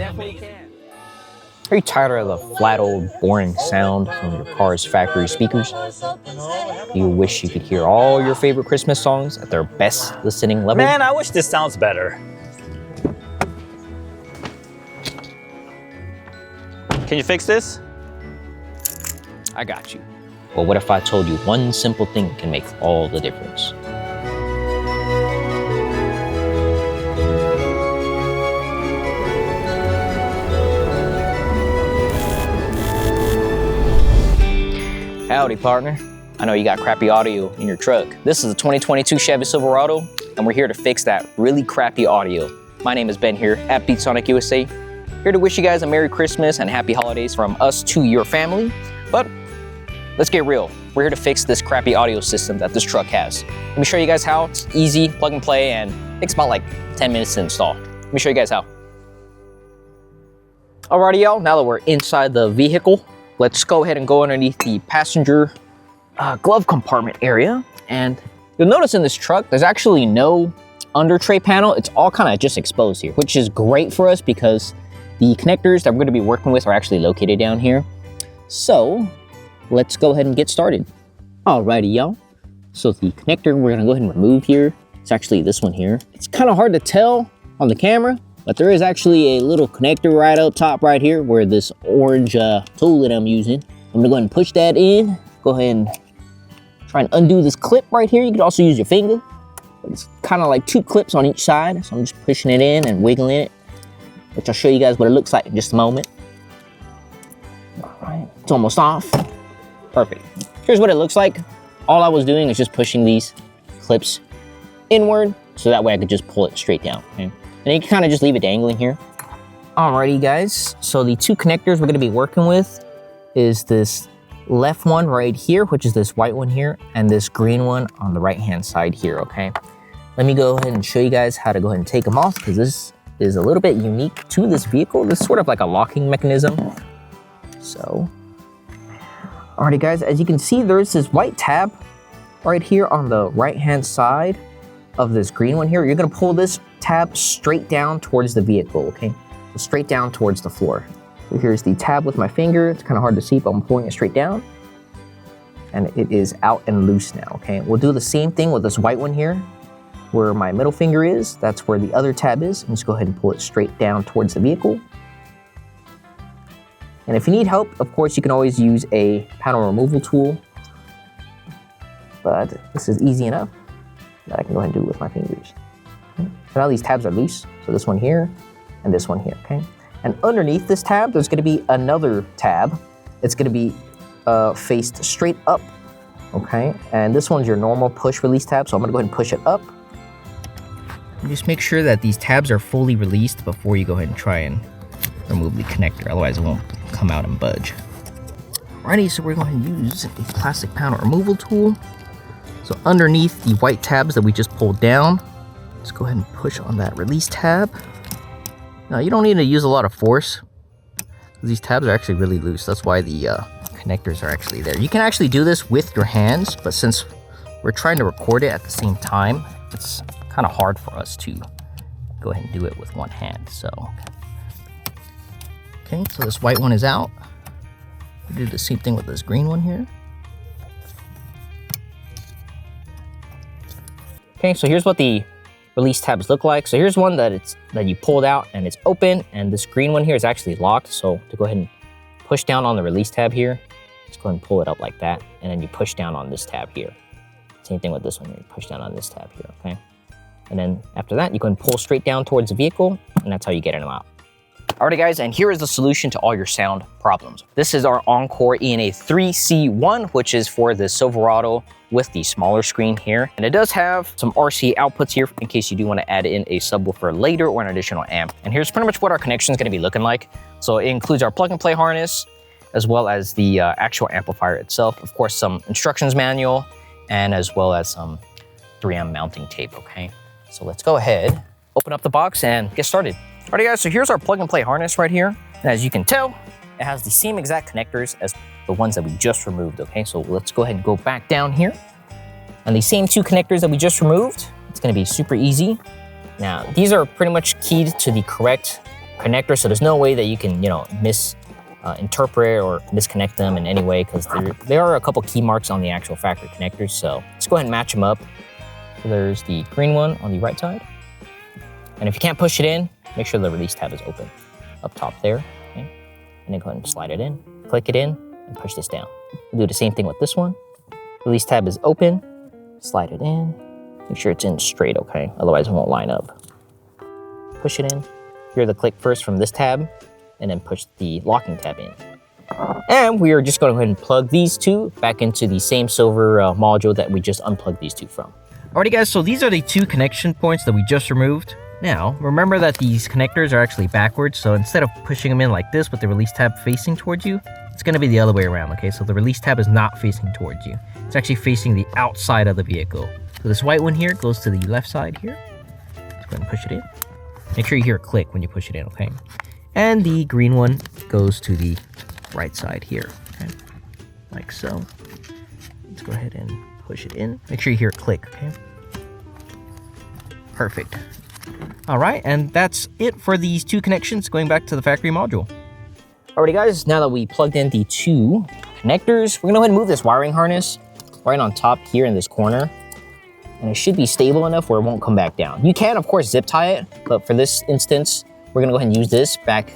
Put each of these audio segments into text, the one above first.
definitely can. Are you tired of the flat old boring sound from your car's factory speakers? Do you wish you could hear all your favorite Christmas songs at their best listening level? Man, I wish this sounds better. Can you fix this? I got you. Well, what if I told you one simple thing can make all the difference? Howdy, partner. I know you got crappy audio in your truck. This is a 2022 Chevy Silverado, and we're here to fix that really crappy audio. My name is Ben here at Beatsonic USA. Here to wish you guys a Merry Christmas and Happy Holidays from us to your family. But let's get real. We're here to fix this crappy audio system that this truck has. Let me show you guys how. It's easy, plug and play, and it takes about like 10 minutes to install. Let me show you guys how. Alrighty, y'all, now that we're inside the vehicle, let's go ahead and go underneath the passenger glove compartment area. And you'll notice in this truck, there's actually no under tray panel. It's all kind of just exposed here, which is great for us because the connectors that we're going to be working with are actually located down here. So let's go ahead and get started. Alrighty, y'all. So the connector we're going to go ahead and remove here, it's actually this one here. It's kind of hard to tell on the camera, but there is actually a little connector right up top right here where this orange tool that I'm using. I'm gonna go ahead and push that in. Go ahead and try and undo this clip right here. You could also use your finger, but it's kind of like two clips on each side. So I'm just pushing it in and wiggling it, which I'll show you guys what it looks like in just a moment. All right, it's almost off. Perfect. Here's what it looks like. All I was doing is just pushing these clips inward, so that way I could just pull it straight down, okay? And you can kind of just leave it dangling here. Alrighty, guys. So the two connectors we're gonna be working with is this left one right here, which is this white one here, and this green one on the right-hand side here, okay? Let me go ahead and show you guys how to go ahead and take them off, because this is a little bit unique to this vehicle. This is sort of like a locking mechanism. So, alrighty, guys, as you can see, there's this white tab right here on the right-hand side of this green one here. You're gonna pull this tab straight down towards the vehicle, okay? So straight down towards the floor. So here's the tab with my finger. It's kind of hard to see, but I'm pulling it straight down. And it is out and loose now, okay? We'll do the same thing with this white one here. Where my middle finger is, that's where the other tab is. And just go ahead and pull it straight down towards the vehicle. And if you need help, of course, you can always use a panel removal tool. But this is easy enough that I can go ahead and do it with my fingers. Okay. So now these tabs are loose. So this one here and this one here, okay? And underneath this tab, there's gonna be another tab. It's gonna be faced straight up, okay? And this one's your normal push release tab. So I'm gonna go ahead and push it up. And just make sure that these tabs are fully released before you go ahead and try and remove the connector. Otherwise it won't come out and budge. Alrighty, so we're going to use a plastic panel removal tool. So underneath the white tabs that we just pulled down, let's go ahead and push on that release tab. Now you don't need to use a lot of force. These tabs are actually really loose. That's why the connectors are actually there. You can actually do this with your hands, but since we're trying to record it at the same time, it's kind of hard for us to go ahead and do it with one hand. So, okay, so this white one is out. We'll do the same thing with this green one here. Okay, so here's what the release tabs look like. So here's one that you pulled out and it's open, and this green one here is actually locked. So to go ahead and push down on the release tab here, just go ahead and pull it up like that, and then you push down on this tab here. Same thing with this one here, you push down on this tab here, okay? And then after that, you can pull straight down towards the vehicle, and that's how you get them out. Alrighty, guys, and here is the solution to all your sound problems. This is our Encore ENA 3C1, which is for the Silverado with the smaller screen here. And it does have some RC outputs here in case you do want to add in a subwoofer later or an additional amp. And here's pretty much what our connection is going to be looking like. So it includes our plug and play harness, as well as the actual amplifier itself. Of course, some instructions manual, and as well as some 3M mounting tape, okay? So let's go ahead, open up the box and get started. Alrighty, guys, so here's our plug and play harness right here. And as you can tell, it has the same exact connectors as the ones that we just removed, okay? So let's go ahead and go back down here. And the same two connectors that we just removed, it's gonna be super easy. Now, these are pretty much keyed to the correct connectors, so there's no way that you can, you know, misinterpret or disconnect them in any way, because there are a couple key marks on the actual factory connectors. So let's go ahead and match them up. So there's the green one on the right side. And if you can't push it in, make sure the release tab is open up top there. Okay? And then go ahead and slide it in, click it in, and push this down. We'll do the same thing with this one. Release tab is open, slide it in, make sure it's in straight, okay? Otherwise it won't line up. Push it in, hear the click first from this tab, and then push the locking tab in. And we are just going to go ahead and plug these two back into the same silver module that we just unplugged these two from. Alrighty guys, so these are the two connection points that we just removed. Now, remember that these connectors are actually backwards, so instead of pushing them in like this with the release tab facing towards you, it's going to be the other way around, okay? So the release tab is not facing towards you. It's actually facing the outside of the vehicle. So this white one here goes to the left side here. Let's go ahead and push it in. Make sure you hear a click when you push it in, okay? And the green one goes to the right side here, okay? Like so. Let's go ahead and push it in. Make sure you hear a click, okay? Perfect. All right, and that's it for these two connections going back to the factory module. Alrighty guys, now that we plugged in the two connectors, we're gonna go ahead and move this wiring harness right on top here in this corner. And it should be stable enough where it won't come back down. You can, of course, zip tie it, but for this instance, we're gonna go ahead and use this back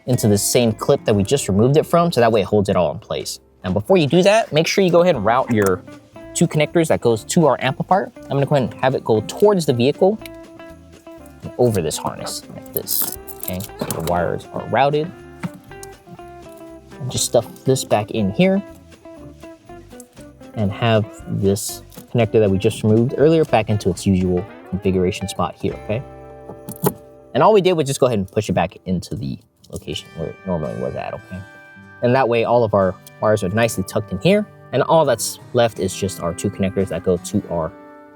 into the same clip that we just removed it from, so that way it holds it all in place. And before you do that, make sure you go ahead and route your two connectors that goes to our amplifier. I'm gonna go ahead and have it go towards the vehicle and over this harness, like this, okay? So the wires are routed. And just stuff this back in here and have this connector that we just removed earlier back into its usual configuration spot here, okay? And all we did was just go ahead and push it back into the location where it normally was at, okay? And that way all of our wires are nicely tucked in here, and all that's left is just our two connectors that go to our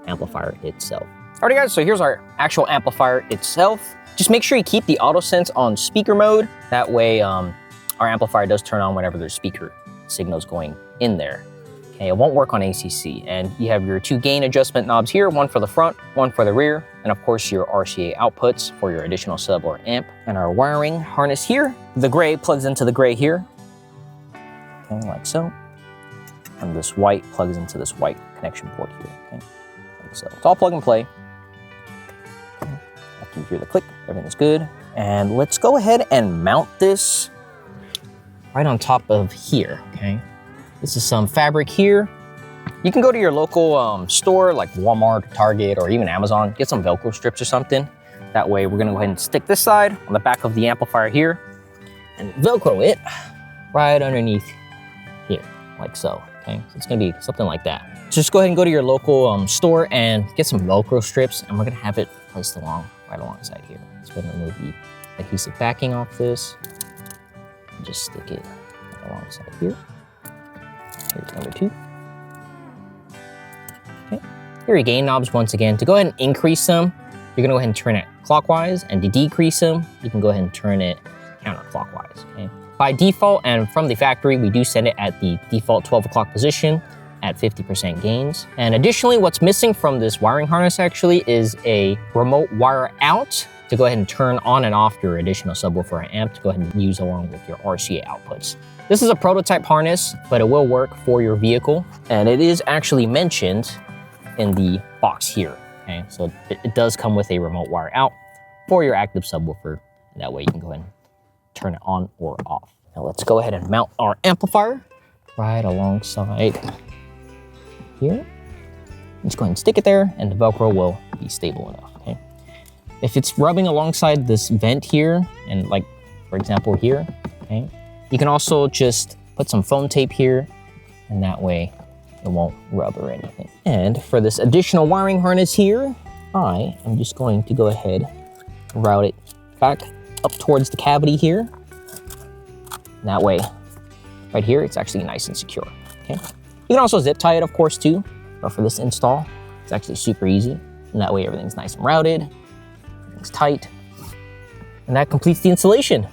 amplifier itself. Alrighty guys, so here's our actual amplifier itself. Just make sure you keep the auto sense on speaker mode. That way our amplifier does turn on whenever there's speaker signals going in there. Okay, it won't work on ACC. And you have your two gain adjustment knobs here, one for the front, one for the rear, and of course your RCA outputs for your additional sub or amp. And our wiring harness here, the gray plugs into the gray here, okay, like so. And this white plugs into this white connection port here, okay, like so. It's all plug and play. Okay. After you hear the click, everything is good. And let's go ahead and mount this right on top of here, okay? This is some fabric here. You can go to your local store like Walmart, Target, or even Amazon, get some Velcro strips or something. That way we're gonna go ahead and stick this side on the back of the amplifier here and Velcro it right underneath here, like so, okay? So it's gonna be something like that. So just go ahead and go to your local store and get some Velcro strips, and we're gonna have it placed right alongside here. Let's go ahead and remove the adhesive backing off this. Just stick it alongside here. Here's number two. Okay. Here are your gain knobs once again. To go ahead and increase them, you're gonna go ahead and turn it clockwise, and to decrease them, you can go ahead and turn it counterclockwise, okay? By default and from the factory, we do set it at the default 12 o'clock position at 50% gains. And additionally, what's missing from this wiring harness actually is a remote wire out to go ahead and turn on and off your additional subwoofer amp to go ahead and use along with your RCA outputs. This is a prototype harness, but it will work for your vehicle. And it is actually mentioned in the box here, okay? So it does come with a remote wire out for your active subwoofer. That way you can go ahead and turn it on or off. Now let's go ahead and mount our amplifier right alongside here. Just go ahead and stick it there, and the Velcro will be stable enough, okay? If it's rubbing alongside this vent here, and like, for example, here, okay, you can also just put some foam tape here, and that way it won't rub or anything. And for this additional wiring harness here, I am just going to go ahead and route it back up towards the cavity here. And that way, right here, it's actually nice and secure, okay? You can also zip tie it, of course, too, but for this install, it's actually super easy. And that way everything's nice and routed, everything's tight, and that completes the installation.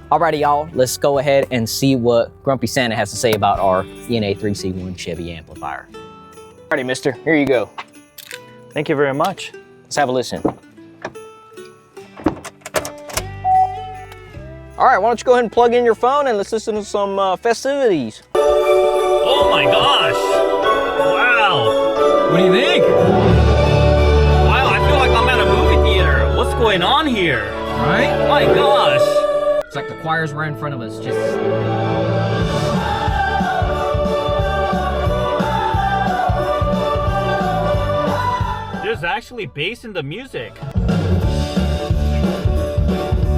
Alrighty, y'all, let's go ahead and see what Grumpy Santa has to say about our ENA 3C1 Chevy amplifier. Alrighty, mister, here you go. Thank you very much. Let's have a listen. right, why don't you go ahead and plug in your phone and let's listen to some festivities. Oh my gosh! Wow! What do you think? Wow, I feel like I'm at a movie theater. What's going on here? Right? My gosh! It's like the choir's right in front of us, just... There's actually bass in the music.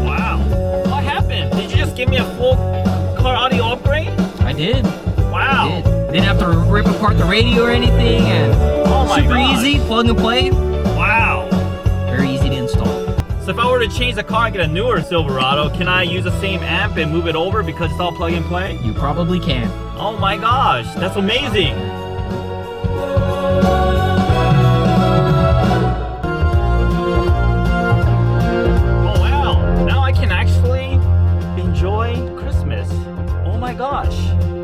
Wow. What happened? Did you just give me a full car audio upgrade? I did. Wow. I did. Didn't have to rip apart the radio or anything, and Oh my super gosh. easy, plug and play. Wow. Very easy to install. So if I were to change the car and get a newer Silverado, can I use the same amp and move it over because it's all plug and play? You probably can. Oh my gosh, that's amazing. Oh wow, now I can actually enjoy Christmas. Oh my gosh.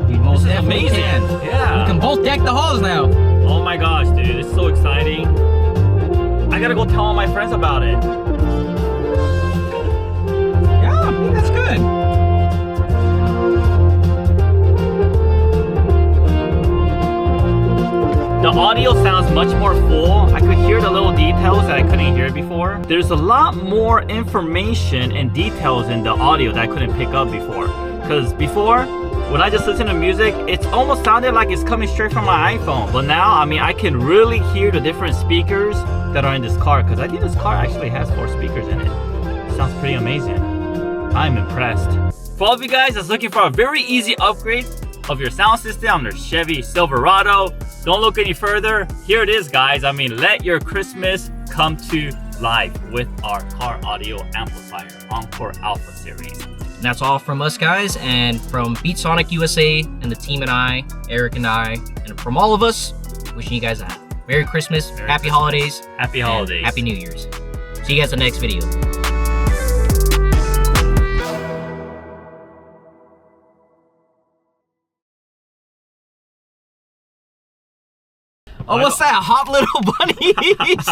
Dude, most This is definitely amazing. can. Yeah. We can both deck the halls now. Oh my gosh, dude, it's so exciting. I gotta go tell all my friends about it. Yeah, I think that's good. The audio sounds much more full. I could hear the little details that I couldn't hear before. There's a lot more information and details in the audio that I couldn't pick up before. Because before, when I just listen to music, it's almost sounded like it's coming straight from my iPhone. But now, I mean, I can really hear the different speakers that are in this car. Because I think this car actually has 4 speakers in it. Sounds pretty amazing. I'm impressed. For all of you guys that's looking for a very easy upgrade of your sound system on their Chevy Silverado, don't look any further. Here it is, guys. I mean, let your Christmas come to life with our car audio amplifier, Encore Alpha series. And that's all from us, guys, and from BeatSonic USA and the team and I, Eric and I, and from all of us, wishing you guys a Merry Christmas, Happy Holidays, Happy and holidays. Happy New Year's. See you guys in the next video. Oh, what's that? Hot little bunnies?